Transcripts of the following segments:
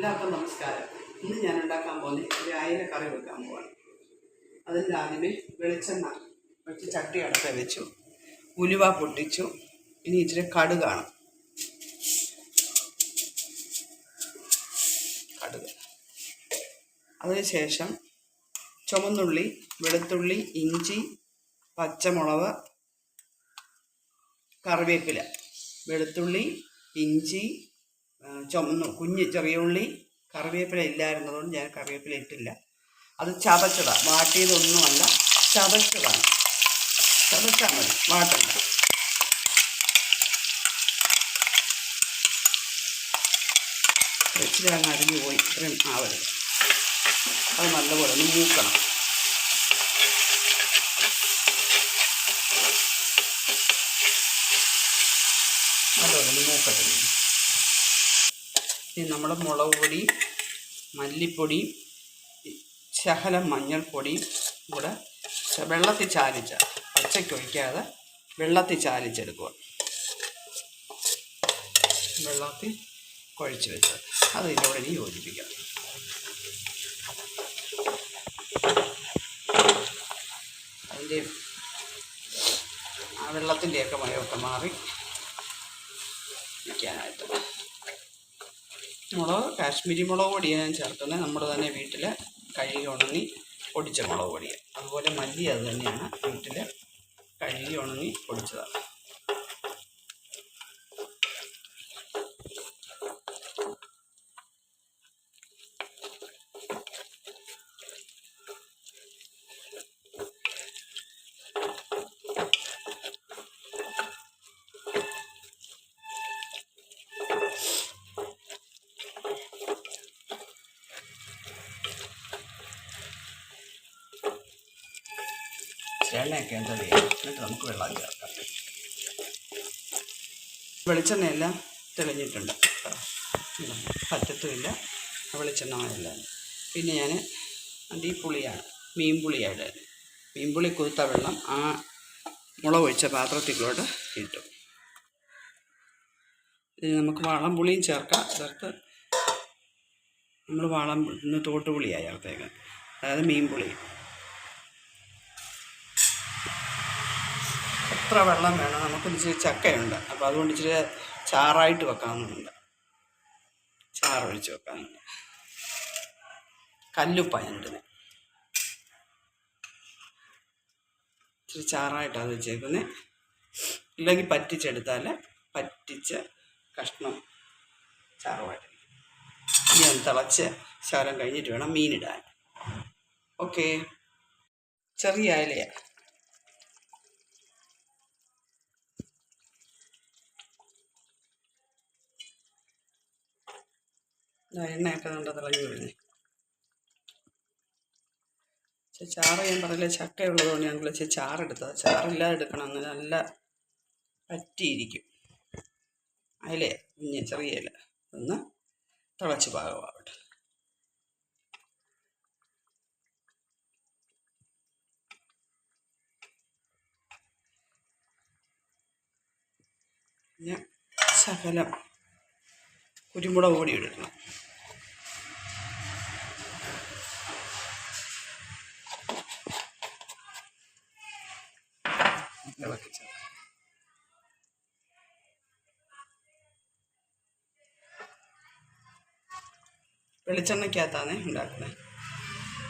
എല്ലാവർക്കും നമസ്കാരം. ഇന്ന് ഞാൻ ഉണ്ടാക്കാൻ പോകുന്നത് ഒരു അയല കറി വെക്കാൻ പോവാണ്. അതിൻ്റെ ആദ്യമേ വെളിച്ചെണ്ണ വെച്ച് ചട്ടി അടുപ്പ് വെച്ചു, ഉലുവ പൊട്ടിച്ചു. ഇനി ഇച്ചിരി കടുകാണ്. കടുക്. അതിനുശേഷം ചുവന്നുള്ളി, വെളുത്തുള്ളി, ഇഞ്ചി, പച്ചമുളക്, കറിവേപ്പില. വെളുത്തുള്ളി, ഇഞ്ചി, കുഞ്ഞ് ചെറിയ ഉള്ളി, കറിവേപ്പില ഇല്ലായിരുന്നതുകൊണ്ട് ഞാൻ കറിവേപ്പില ഇട്ടില്ല. അത് ചതച്ചതാണ്, വാട്ടിയതൊന്നുമല്ല, ചതച്ചതാണ്. ചതച്ചാൽ മതി, വാട്ടണ്ട. ഇച്ചിരി അങ്ങ് അരിഞ്ഞു പോയി, ഇത്രയും ആവരുത്. അത് നല്ലപോലെ ഒന്ന് മൂക്കണം. നല്ലപോലെ ഒന്ന് മൂക്കട്ടെ. ഇനി നമ്മൾ മുളക് പൊടി, മല്ലിപ്പൊടി, ശകലം മഞ്ഞൾപ്പൊടിയും കൂടെ വെള്ളത്തിൽ ചാലിച്ച, പച്ചയ്ക്ക് ഒഴിക്കാതെ വെള്ളത്തിൽ ചാലിച്ചെടുക്കുക. വെള്ളത്തിൽ കുഴച്ച് വെച്ച് അത് ഇതിൻ്റെ കൂടെ യോജിപ്പിക്കാം. അതിൻ്റെ ആ വെള്ളത്തിൻ്റെയൊക്കെ മയമൊക്കെ മാറി വയ്ക്കാനായിട്ട് മുളക് കാശ്മീരി മുളക് പൊടിയാണ് ഞാൻ ചേർക്കുന്നത്. നമ്മൾ തന്നെ വീട്ടിൽ കഴുകി ഉണങ്ങി പൊടിച്ച മുളക് പൊടിയാണ്. അതുപോലെ മല്ലി അത് തന്നെയാണ്, വീട്ടിൽ കഴുകി ഉണങ്ങി പൊടിച്ചതാണ്. എണ്ണയൊക്കെ എന്താ ചെയ്യുക, എന്നിട്ട് നമുക്ക് വെള്ളം ചേർക്കാം. വെളിച്ചെണ്ണയെല്ലാം തെളിഞ്ഞിട്ടുണ്ട്, പറ്റത്തുമില്ല, വെളിച്ചെണ്ണ. പിന്നെ ഞാൻ പുളിയാണ്, മീൻപുളിയാണ്. മീൻപുളി കുതിർത്ത വെള്ളം ആ മുളക് ഒഴിച്ച പാത്രത്തിലോട്ട് ഇട്ടു. ഇത് നമുക്ക് വാളംപുളിയും ചേർക്കാം. ചേർത്ത് നമ്മൾ തോട്ടുപുളിയാണ് ചേർത്തേക്കാൻ, അതായത് മീൻപുളി. എത്ര വെള്ളം വേണം, നമുക്ക് ഇച്ചിരി ചക്കയുണ്ട്, അപ്പോൾ അതുകൊണ്ട് ഇച്ചിരി ചാറായിട്ട് വെക്കാമെന്നുണ്ട്. ചാറൊഴിച്ച് വെക്കാനുണ്ട്. കല്ലുപ്പായതിന് ഇച്ചിരി ചാറായിട്ടാണ് വെച്ചേക്കുന്നത്. ഇല്ലെങ്കിൽ പറ്റിച്ചെടുത്താൽ പറ്റിച്ച് കഷ്ണം ചാറുമായിട്ടിരിക്കും. ഇനി ഒന്ന് തിളച്ച് ശകലം കഴിഞ്ഞിട്ട് വേണം മീനിടാൻ. ഓക്കെ. ചെറിയ അയലയാണ്. എണ്ണയൊക്കെ നല്ല തിളങ്ങി വരുന്നേ. ചാറ് ഞാൻ പറയില്ല, ചക്ക ഉള്ളതുകൊണ്ട് ഞങ്ങൾ ചാറെടുത്തത്. ചാറില്ലാതെ എടുക്കണം, അങ്ങനെ നല്ല പറ്റിയിരിക്കും. അതിലേ കുഞ്ഞ് ചെറിയ ഇല ഒന്ന് തിളച്ച് പാകമാവട്ടെ. പിന്നെ ശകലം കുരുമുളക് പൊടി ഇടണം. വെളിച്ചെണ്ണയ്ക്കകത്താണ് ഉണ്ടാക്കുന്നത്,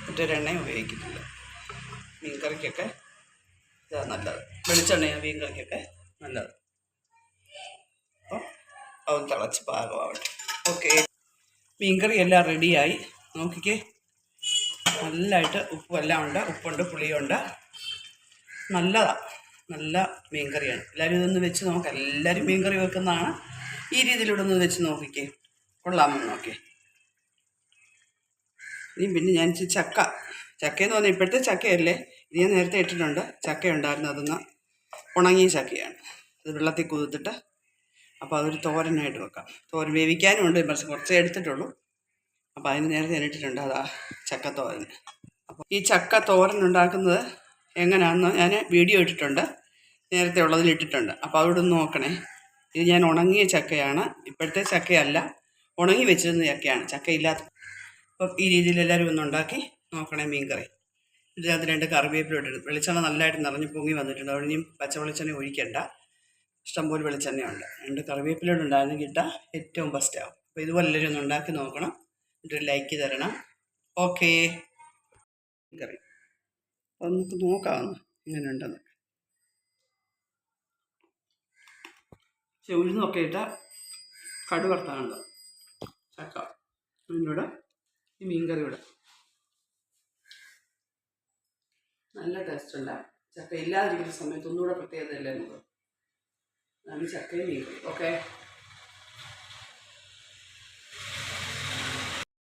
മറ്റൊരെണ്ണ ഉപയോഗിക്കുന്നില്ല. മീൻകറിക്കൊക്കെ ഇതാണ് നല്ലത്, വെളിച്ചെണ്ണയാണ് മീൻകറിക്കൊക്കെ നല്ലത്. അപ്പോൾ അതൊന്ന് തിളച്ച് പാകമാവട്ടെ. ഓക്കെ. മീൻകറി എല്ലാം റെഡിയായി. നോക്കിക്കേ, നല്ലതായിട്ട് ഉപ്പുമെല്ലാം ഉണ്ട്, ഉപ്പുണ്ട്, പുളിയുണ്ട്. നല്ലതാണ്, നല്ല മീൻകറിയാണ്. എല്ലാവരും ഇതൊന്ന് വെച്ച് നോക്കാം. എല്ലാവരും മീൻകറി വെക്കുന്നതാണ്. ഈ രീതിയിലൂടെ ഒന്ന് വെച്ച് നോക്കിക്കേ, കൊള്ളാമെന്ന് നോക്കേ. ഇനി പിന്നെ ഞാൻ ചക്കയെന്ന് പറഞ്ഞാൽ ഇപ്പോഴത്തെ ചക്കയല്ലേ, ഇത് ഞാൻ നേരത്തെ ഇട്ടിട്ടുണ്ട്. ചക്ക ഉണ്ടായിരുന്നു, അതൊന്ന് ഉണങ്ങിയ ചക്കയാണ്. അത് വെള്ളത്തിൽ കുതിർത്തിട്ട് അപ്പോൾ അതൊരു തോരനായിട്ട് വെക്കാം. തോരൻ വേവിക്കാനും ഉണ്ട്, കുറച്ചേ എടുത്തിട്ടുള്ളൂ. അപ്പോൾ അതിന് നേരത്തെ ഞാൻ ഇട്ടിട്ടുണ്ട്, അതാ ചക്കത്തോരൻ. അപ്പോൾ ഈ ചക്ക തോരൻ ഉണ്ടാക്കുന്നത് എങ്ങനെയാണെന്ന് ഞാൻ വീഡിയോ ഇട്ടിട്ടുണ്ട്, നേരത്തെ ഉള്ളതിൽ ഇട്ടിട്ടുണ്ട്. അപ്പോൾ അവിടെ ഒന്ന് നോക്കണേ. ഇത് ഞാൻ ഉണങ്ങിയ ചക്കയാണ്, ഇപ്പോഴത്തെ ചക്കയല്ല, ഉണങ്ങി വെച്ചിരുന്ന ചക്കയാണ്, ചക്കയില്ലാത്ത. അപ്പം ഈ രീതിയിൽ എല്ലാവരും ഒന്ന് ഉണ്ടാക്കി നോക്കണേ മീൻകറി. ഇതിനകത്ത് 2 കറിവേപ്പില ഇട്ടിട്ട് വെളിച്ചെണ്ണ നല്ലതായിട്ട് നിറഞ്ഞ് പൊങ്ങി വന്നിട്ടുണ്ട്. അവിടെ ഇനിയും പച്ച വെളിച്ചെണ്ണ ഒഴിക്കണ്ട, ഇഷ്ടംപോലെ വെളിച്ചെണ്ണയുണ്ട്. 2 കറിവേപ്പില ഉണ്ടായിരുന്നെങ്കിൽ ഇട്ടാൽ ഏറ്റവും ബെസ്റ്റാവും. അപ്പോൾ ഇതുപോലെ എല്ലാവരും ഒന്ന് ഉണ്ടാക്കി നോക്കണം, എന്നിട്ട് ലൈക്ക് തരണം. ഓക്കേ. കറി അപ്പോൾ നമുക്ക് നോക്കാമെന്ന് ഇങ്ങനെ ഉണ്ടെന്ന്. പക്ഷെ ഉഴുന്നൊക്കെ ഇട്ട കടുവറുത്താണല്ലോ ചക്ക. അതിനോട് ഈ മീൻകറിയോട് നല്ല ടേസ്റ്റ് ഉണ്ട്. ചക്ക ഇല്ലാതിരിക്കുന്ന സമയത്ത് ഒന്നുകൂടെ പ്രത്യേകതയല്ലേ നമുക്ക്. അതാണ് ചക്കയും മീൻകറി. ഓക്കെ.